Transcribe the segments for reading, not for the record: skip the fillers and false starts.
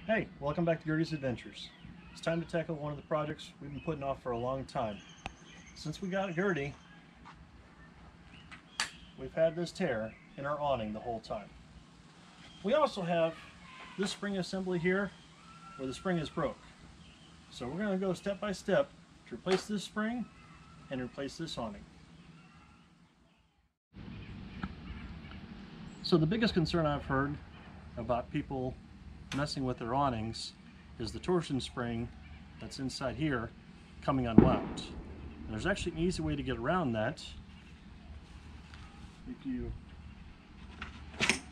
Hey, welcome back to Gerty's Adventures. It's time to tackle one of the projects we've been putting off for a long time. Since we got Gerty, we've had this tear in our awning the whole time. We also have this spring assembly here where the spring is broke. So we're going to go step by step to replace this spring and replace this awning. So the biggest concern I've heard about people messing with their awnings is the torsion spring that's inside here coming unwound. And there's actually an easy way to get around that. If you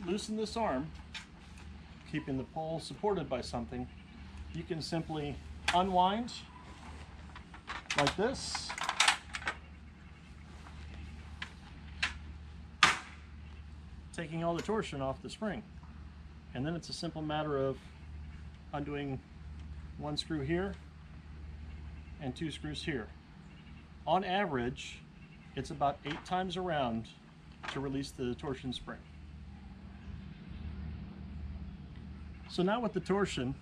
loosen this arm, keeping the pole supported by something, you can simply unwind like this, taking all the torsion off the spring. And then it's a simple matter of undoing one screw here and two screws here. On average, it's about 8 times around to release the torsion spring. So now with the torsion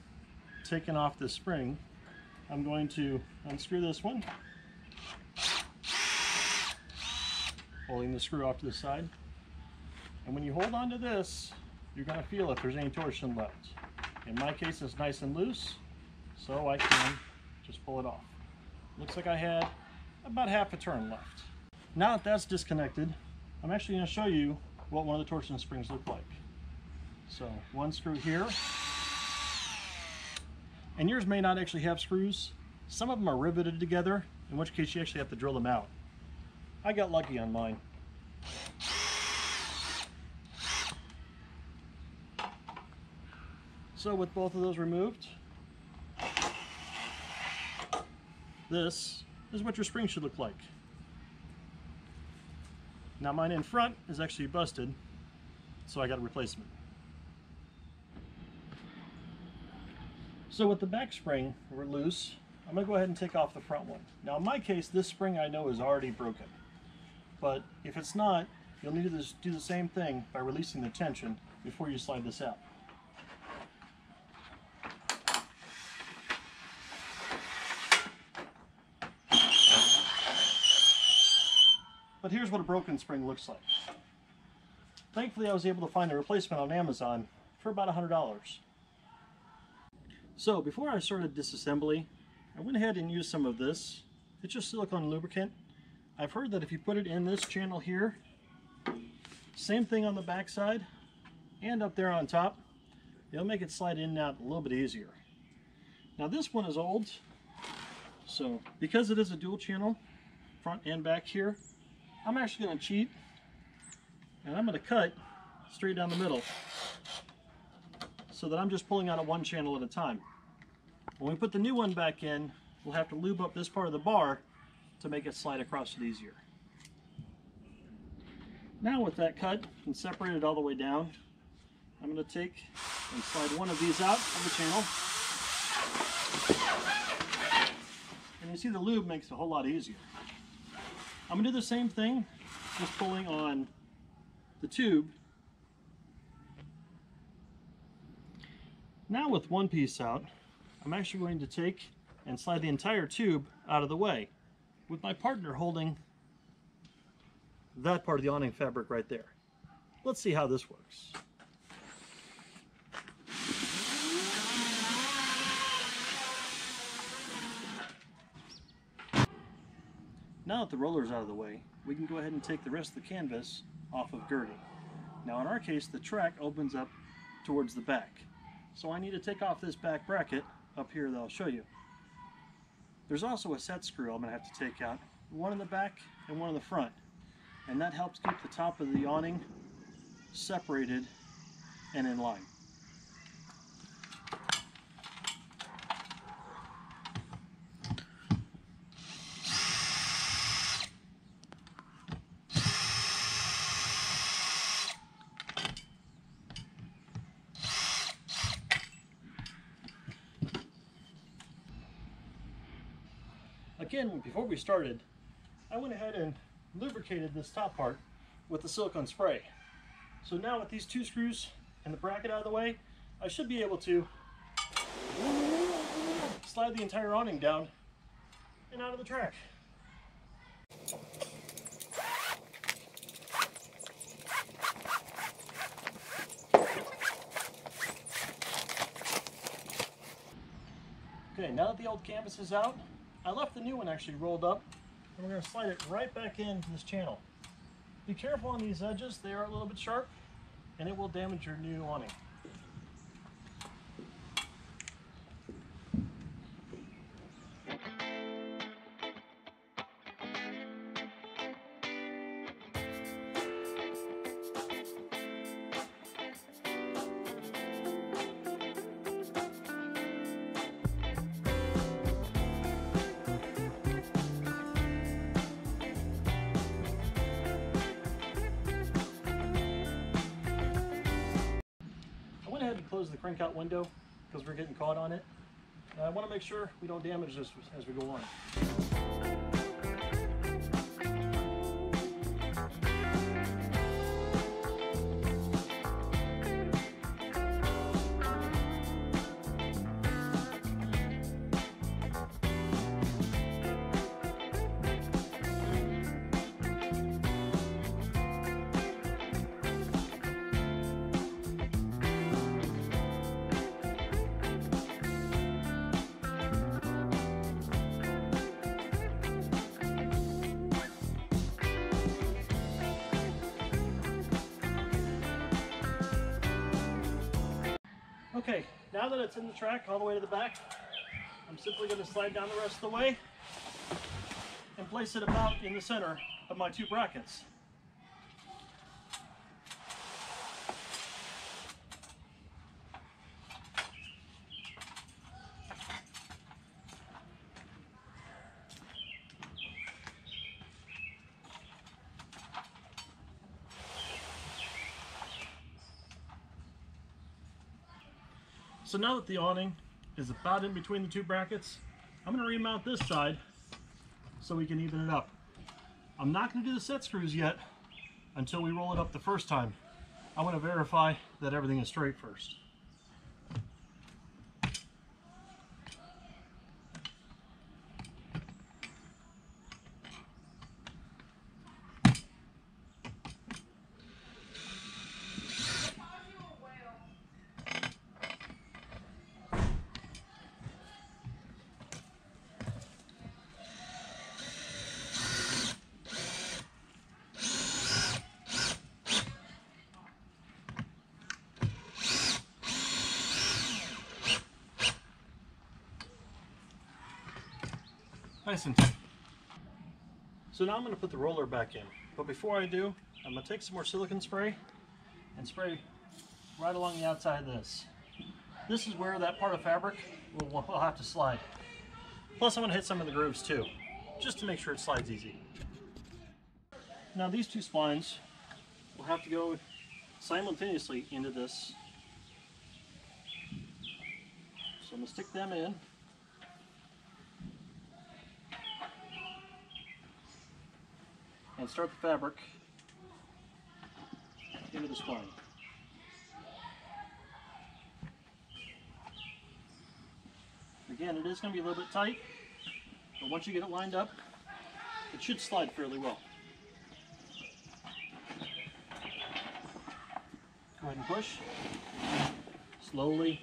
taken off the spring, I'm going to unscrew this one, holding the screw off to the side. And when you hold on to this, you're going to feel if there's any torsion left. In my case, it's nice and loose, so I can just pull it off. Looks like I had about half a turn left. Now that that's disconnected, I'm actually going to show you what one of the torsion springs look like. So one screw here, and yours may not actually have screws. Some of them are riveted together, in which case you actually have to drill them out. I got lucky on mine. So with both of those removed, this is what your spring should look like. Now mine in front is actually busted, so I got a replacement. So with the back spring loose, I'm going to go ahead and take off the front one. Now in my case, this spring I know is already broken. But if it's not, you'll need to do the same thing by releasing the tension before you slide this out. But here's what a broken spring looks like. Thankfully, I was able to find a replacement on Amazon for about $100. So before I started disassembly, I went ahead and used some of this. It's just silicone lubricant. I've heard that if you put it in this channel here, same thing on the back side and up there on top, it'll make it slide in and out a little bit easier. Now this one is old, so because it is a dual channel, front and back here, I'm actually going to cheat, and I'm going to cut straight down the middle so that I'm just pulling out of one channel at a time. When we put the new one back in, we'll have to lube up this part of the bar to make it slide across it easier. Now with that cut and separated all the way down, I'm going to take and slide one of these out of the channel. And you see the lube makes it a whole lot easier. I'm going to do the same thing, just pulling on the tube. Now with one piece out, I'm actually going to take and slide the entire tube out of the way, with my partner holding that part of the awning fabric right there. Let's see how this works. Now that the roller is out of the way, we can go ahead and take the rest of the canvas off of Gerty. Now in our case, the track opens up towards the back. So I need to take off this back bracket up here that I'll show you. There's also a set screw I'm going to have to take out, one in the back and one in the front. And that helps keep the top of the awning separated and in line. Again, before we started, I went ahead and lubricated this top part with the silicone spray. So now with these two screws and the bracket out of the way, I should be able to slide the entire awning down and out of the track. Okay, now that the old canvas is out, I left the new one actually rolled up, and we're going to slide it right back into this channel. Be careful on these edges, they are a little bit sharp, and it will damage your new awning. I went ahead and closed the crank out window because we're getting caught on it. I want to make sure we don't damage this as we go on. Okay, now that it's in the track all the way to the back, I'm simply going to slide down the rest of the way and place it about in the center of my two brackets. So now that the awning is about in between the two brackets, I'm going to remount this side so we can even it up. I'm not going to do the set screws yet until we roll it up the first time. I want to verify that everything is straight first. Nice and tight. So now I'm going to put the roller back in, but before I do, I'm going to take some more silicone spray and spray right along the outside of this. This is where that part of fabric will have to slide. Plus I'm going to hit some of the grooves too, just to make sure it slides easy. Now these two splines will have to go simultaneously into this. So I'm going to stick them in. And start the fabric into the spline. Again, it is going to be a little bit tight, but once you get it lined up, it should slide fairly well. Go ahead and push slowly.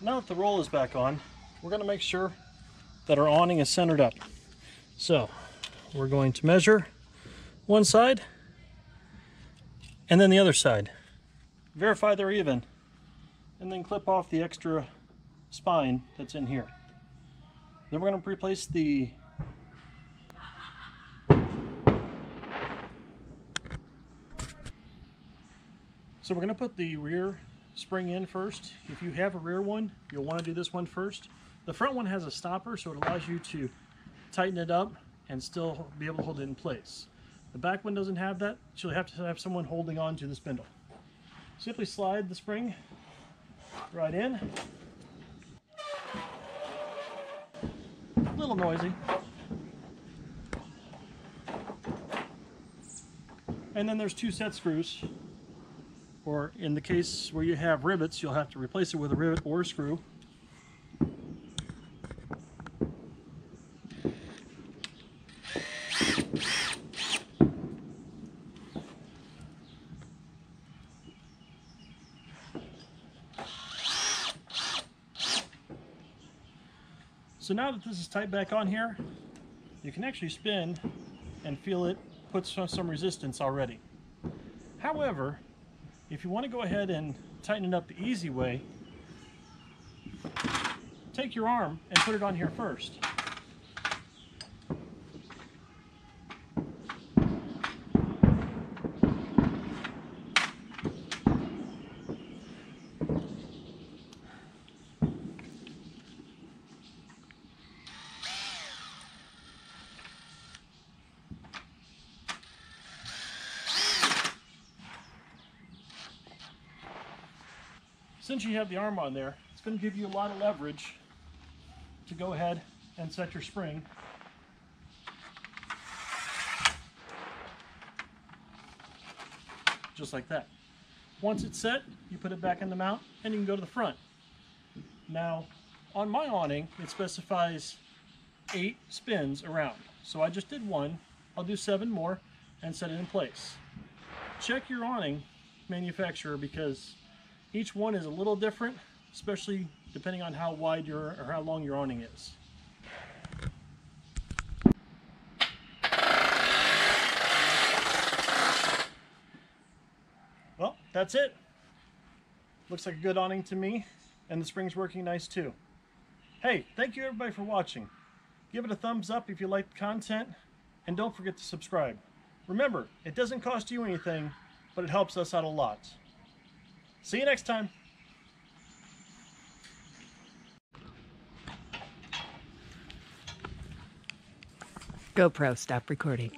Now that the roll is back on, we're going to make sure that our awning is centered up. So we're going to measure one side and then the other side. Verify they're even, and then clip off the extra spine that's in here. Then we're going to replace the So we're going to put the rear spring in first. If you have a rear one, you'll want to do this one first. The front one has a stopper, so it allows you to tighten it up and still be able to hold it in place. The back one doesn't have that, so you'll have to have someone holding on to the spindle. Simply slide the spring right in. A little noisy. And then there's 2 set screws, or in the case where you have rivets, you'll have to replace it with a rivet or a screw. So now that this is tight back on here, you can actually spin and feel it puts some resistance already. However, if you want to go ahead and tighten it up the easy way, take your arm and put it on here first. Since you have the arm on there, it's going to give you a lot of leverage to go ahead and set your spring. Just like that. Once it's set, you put it back in the mount and you can go to the front. Now, on my awning, it specifies 8 spins around. So I just did 1. I'll do 7 more and set it in place. Check your awning manufacturer, because each one is a little different, especially depending on how wide or how long your awning is. Well, that's it. Looks like a good awning to me, and the spring's working nice too. Hey, thank you everybody for watching. Give it a thumbs up if you like the content, and don't forget to subscribe. Remember, it doesn't cost you anything, but it helps us out a lot. See you next time. GoPro, stop recording.